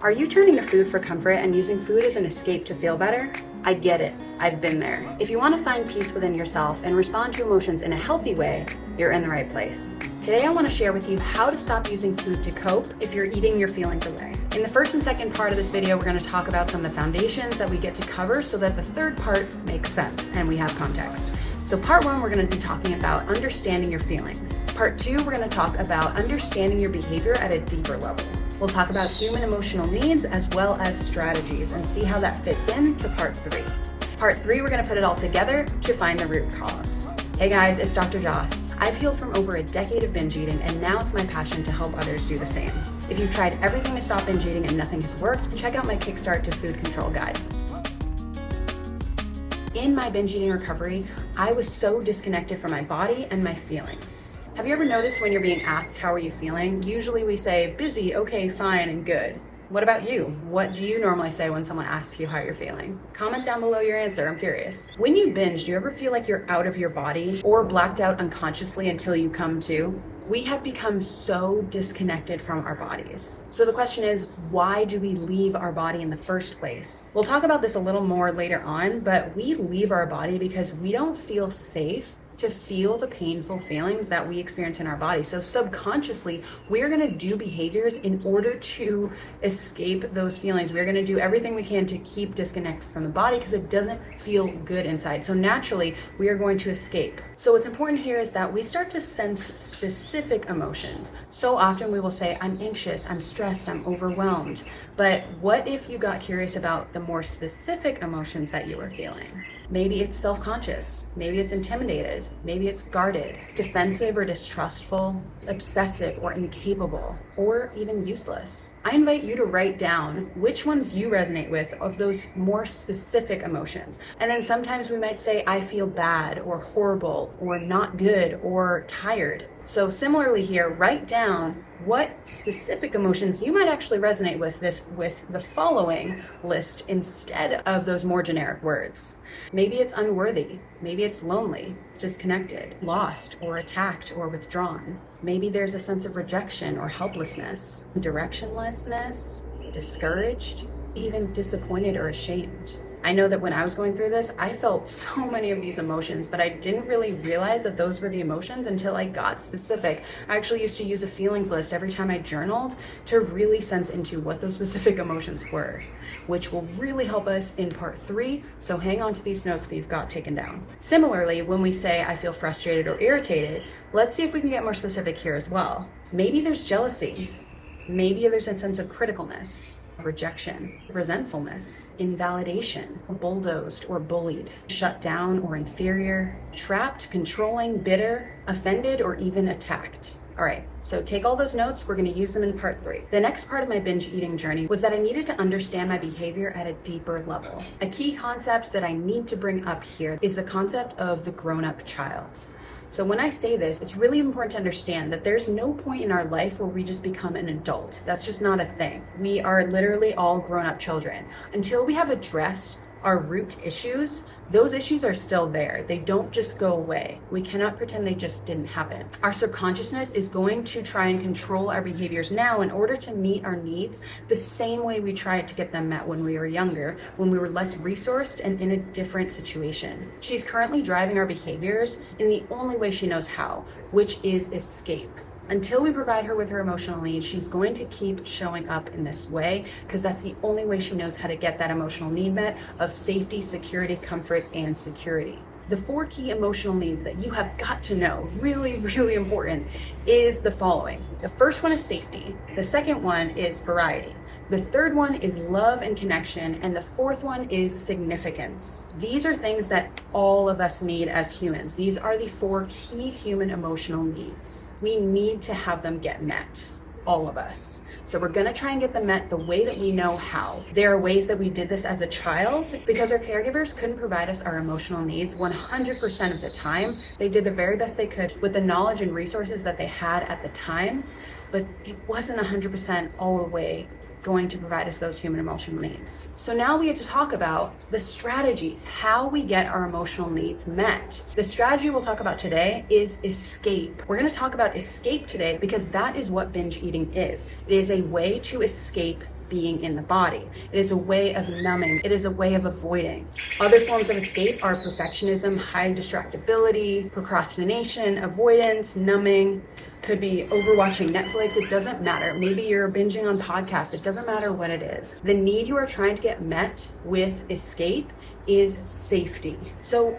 Are you turning to food for comfort and using food as an escape to feel better? I get it. I've been there. If you want to find peace within yourself and respond to emotions in a healthy way, you're in the right place. Today I want to share with you how to stop using food to cope if you're eating your feelings away. In the first and second part of this video, we're going to talk about some of the foundations that we get to cover so that the third part makes sense and we have context. So part one, we're going to be talking about understanding your feelings. Part two, we're going to talk about understanding your behavior at a deeper level. We'll talk about human emotional needs as well as strategies and see how that fits into part three. Part three, we're going to put it all together to find the root cause. Hey guys, it's Dr. Joss. I've healed from over a decade of binge eating, and now it's my passion to help others do the same. If you've tried everything to stop binge eating and nothing has worked, check out my Kickstart to Food Control guide. In my binge eating recovery, I was so disconnected from my body and my feelings. Have you ever noticed when you're being asked, how are you feeling? Usually we say busy, okay, fine, and good. What about you? What do you normally say when someone asks you how you're feeling? Comment down below your answer, I'm curious. When you binge, do you ever feel like you're out of your body or blacked out unconsciously until you come to? We have become so disconnected from our bodies. So the question is, why do we leave our body in the first place? We'll talk about this a little more later on, but we leave our body because we don't feel safe to feel the painful feelings that we experience in our body. So subconsciously, we're gonna do behaviors in order to escape those feelings. We're gonna do everything we can to keep disconnected from the body because it doesn't feel good inside. So naturally, we are going to escape. So what's important here is that we start to sense specific emotions. So often we will say, I'm anxious, I'm stressed, I'm overwhelmed. But what if you got curious about the more specific emotions that you were feeling? Maybe it's self-conscious, maybe it's intimidated, maybe it's guarded, defensive or distrustful, obsessive or incapable, or even useless. I invite you to write down which ones you resonate with of those more specific emotions. And then sometimes we might say, I feel bad or horrible or not good or tired. So similarly here, write down what specific emotions you might actually resonate with the following list instead of those more generic words. Maybe it's unworthy, maybe it's lonely, disconnected, lost or attacked or withdrawn. Maybe there's a sense of rejection or helplessness, directionlessness, discouraged, even disappointed or ashamed. I know that when I was going through this, I felt so many of these emotions, but I didn't really realize that those were the emotions until I got specific. I actually used to use a feelings list every time I journaled to really sense into what those specific emotions were, which will really help us in part three. So hang on to these notes that you've got taken down. Similarly, when we say I feel frustrated or irritated, let's see if we can get more specific here as well. Maybe there's jealousy. Maybe there's a sense of criticalness, rejection, resentfulness, invalidation, bulldozed or bullied, shut down or inferior, trapped, controlling, bitter, offended, or even attacked. All right, so take all those notes, we're gonna use them in part three. The next part of my binge eating journey was that I needed to understand my behavior at a deeper level. A key concept that I need to bring up here is the concept of the grown-up child. So when I say this, it's really important to understand that there's no point in our life where we just become an adult. That's just not a thing. We are literally all grown-up children. Until we have addressed our root issues, those issues are still there. They don't just go away. We cannot pretend they just didn't happen. Our subconsciousness is going to try and control our behaviors now in order to meet our needs the same way we tried to get them met when we were younger, when we were less resourced and in a different situation. She's currently driving our behaviors in the only way she knows how, which is escape. Until we provide her with her emotional needs, she's going to keep showing up in this way because that's the only way she knows how to get that emotional need met of safety, security, comfort, and security. The four key emotional needs that you have got to know, really, really important, is the following. The first one is safety. The second one is variety. The third one is love and connection, and the fourth one is significance. These are things that all of us need as humans. These are the four key human emotional needs. We need to have them get met, all of us. So we're gonna try and get them met the way that we know how. There are ways that we did this as a child because our caregivers couldn't provide us our emotional needs 100% of the time. They did the very best they could with the knowledge and resources that they had at the time, but it wasn't 100% all the way going to provide us those human emotional needs. So now we have to talk about the strategies, how we get our emotional needs met. The strategy we'll talk about today is escape. We're going to talk about escape today because that is what binge eating is. It is a way to escape being in the body. It is a way of numbing. It is a way of avoiding. Other forms of escape are perfectionism, high distractibility, procrastination, avoidance, numbing. Could be overwatching Netflix. It doesn't matter. Maybe you're binging on podcasts. It doesn't matter what it is. The need you are trying to get met with escape is safety. So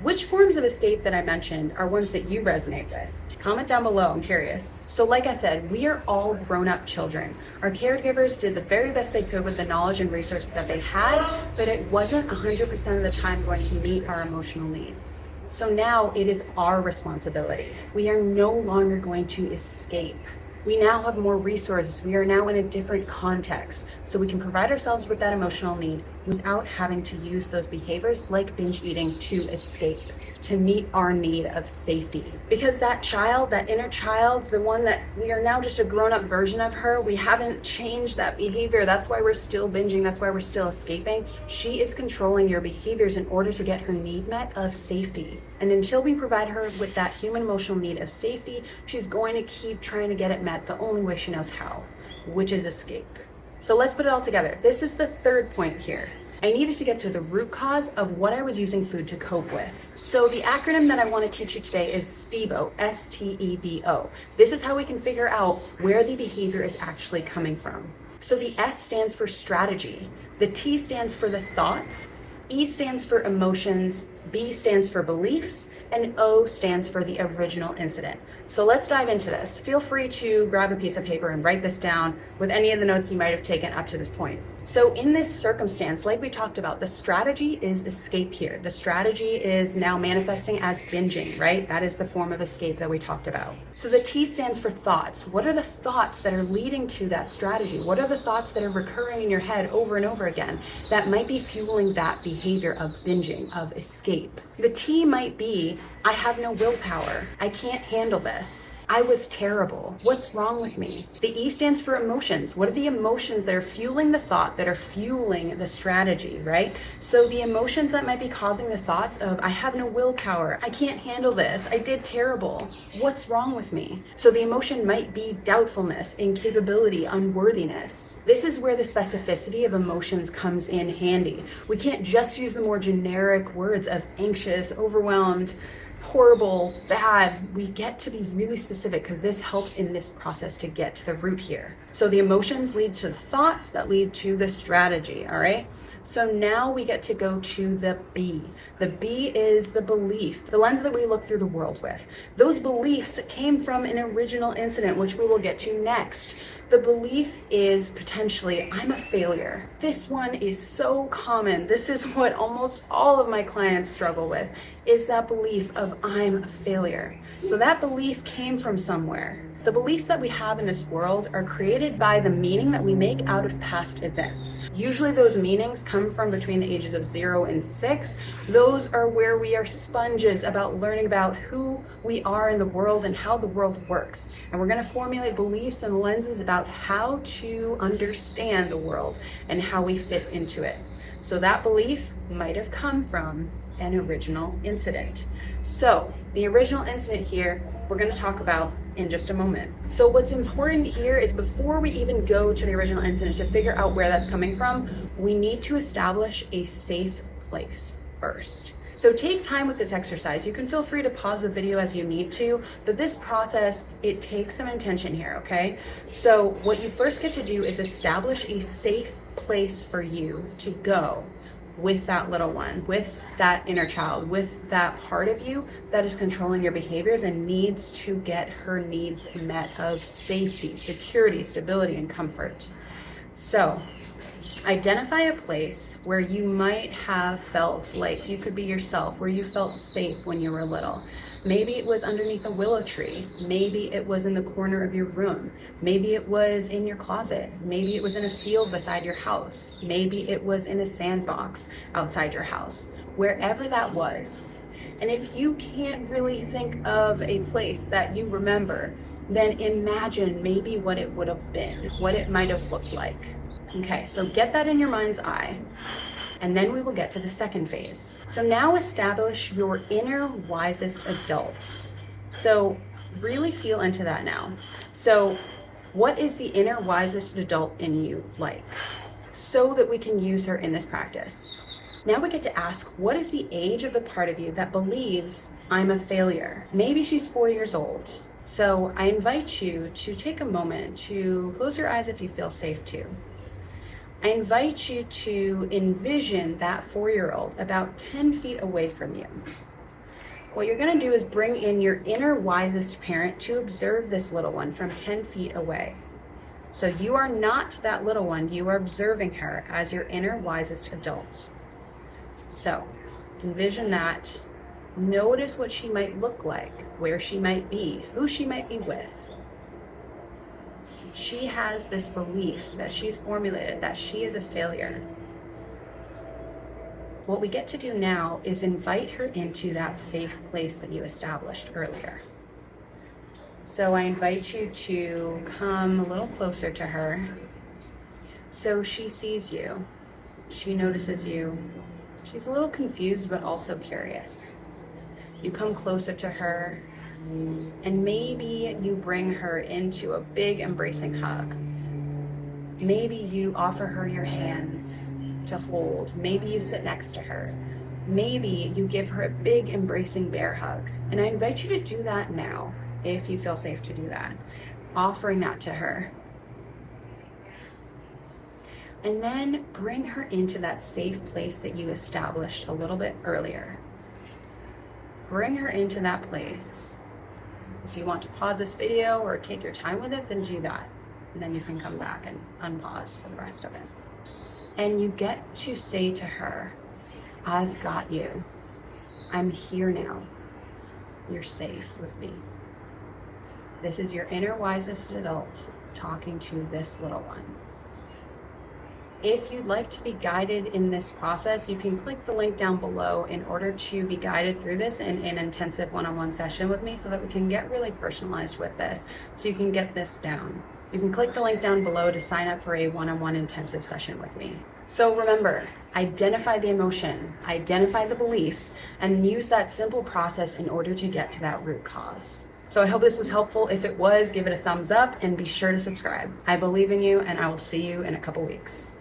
which forms of escape that I mentioned are ones that you resonate with? Comment down below, I'm curious. So like I said, we are all grown-up children. Our caregivers did the very best they could with the knowledge and resources that they had, but it wasn't 100% of the time going to meet our emotional needs. So now it is our responsibility. We are no longer going to escape. We now have more resources. We are now in a different context. So we can provide ourselves with that emotional need without having to use those behaviors like binge eating to escape, to meet our need of safety. Because that child, that inner child, the one that we are now just a grown-up version of her, we haven't changed that behavior. That's why we're still binging. That's why we're still escaping. She is controlling your behaviors in order to get her need met of safety. And until we provide her with that human emotional need of safety, she's going to keep trying to get it met the only way she knows how, which is escape. So let's put it all together. This is the third point here. I needed to get to the root cause of what I was using food to cope with. So the acronym that I want to teach you today is STEBO, S-T-E-B-O. This is how we can figure out where the behavior is actually coming from. So the S stands for strategy, the T stands for the thoughts, E stands for emotions, B stands for beliefs, and O stands for the original incident. So let's dive into this. Feel free to grab a piece of paper and write this down with any of the notes you might have taken up to this point. So in this circumstance, like we talked about, the strategy is escape here. The strategy is now manifesting as binging, right? That is the form of escape that we talked about. So the T stands for thoughts. What are the thoughts that are leading to that strategy? What are the thoughts that are recurring in your head over and over again that might be fueling that behavior of binging, of escape? The T might be, I have no willpower. I can't handle this. I was terrible. What's wrong with me? The E stands for emotions. What are the emotions that are fueling the thought, that are fueling the strategy, right? So the emotions that might be causing the thoughts of, I have no willpower. I can't handle this. I did terrible. What's wrong with me? So the emotion might be doubtfulness, incapability, unworthiness. This is where the specificity of emotions comes in handy. We can't just use the more generic words of anxious, overwhelmed, horrible, bad. We get to be really specific because this helps in this process to get to the root here. So the emotions lead to the thoughts that lead to the strategy, all right? So now we get to go to the B. The B is the belief, the lens that we look through the world with. Those beliefs came from an original incident, which we will get to next. The belief is potentially, I'm a failure. This one is so common. This is what almost all of my clients struggle with, is that belief of I'm a failure. So that belief came from somewhere. The beliefs that we have in this world are created by the meaning that we make out of past events. Usually those meanings come from between the ages of 0 and 6. Those are where we are sponges about learning about who we are in the world and how the world works. And we're going to formulate beliefs and lenses about how to understand the world and how we fit into it. So that belief might have come from an original incident. So the original incident here, we're going to talk about in just a moment. So what's important here is before we even go to the original incident to figure out where that's coming from, we need to establish a safe place first. So take time with this exercise. You can feel free to pause the video as you need to, but this process, it takes some intention here, okay? So what you first get to do is establish a safe place for you to go with that little one, with that inner child, with that part of you that is controlling your behaviors and needs to get her needs met of safety, security, stability, and comfort. So identify a place where you might have felt like you could be yourself, where you felt safe when you were little. Maybe it was underneath a willow tree. Maybe it was in the corner of your room. Maybe it was in your closet. Maybe it was in a field beside your house. Maybe it was in a sandbox outside your house. Wherever that was. And if you can't really think of a place that you remember, then imagine maybe what it would have been, what it might have looked like. Okay, so get that in your mind's eye. And then we will get to the second phase. So now establish your inner wisest adult. So really feel into that now. So What is the inner wisest adult in you like? So that we can use her in this practice. Now we get to ask, what is the age of the part of you that believes I'm a failure? Maybe she's 4 years old. So I invite you to take a moment to close your eyes if you feel safe to. I invite you to envision that 4-year-old about 10 feet away from you. What you're going to do is bring in your inner wisest parent to observe this little one from 10 feet away. So you are not that little one, you are observing her as your inner wisest adult. So envision that. Notice what she might look like, where she might be, who she might be with. She has this belief that she's formulated that she is a failure. What we get to do now is invite her into that safe place that you established earlier. So I invite you to come a little closer to her so she sees you, she notices you. She's a little confused but also curious. You come closer to her and maybe you bring her into a big embracing hug. Maybe you offer her your hands to hold. Maybe you sit next to her. Maybe you give her a big embracing bear hug. And I invite you to do that now, if you feel safe to do that, offering that to her. And then bring her into that safe place that you established a little bit earlier. Bring her into that place. If you want to pause this video or take your time with it, then do that. And then you can come back and unpause for the rest of it. And you get to say to her, I've got you. I'm here now. You're safe with me. This is your inner wisest adult talking to this little one. If you'd like to be guided in this process, you can click the link down below in order to be guided through this in an intensive one-on-one session with me so that we can get really personalized with this, so you can get this down. You can click the link down below to sign up for a one-on-one intensive session with me. So remember, identify the emotion, identify the beliefs, and use that simple process in order to get to that root cause. So I hope this was helpful. If it was, give it a thumbs up and be sure to subscribe. I believe in you, and I will see you in a couple weeks.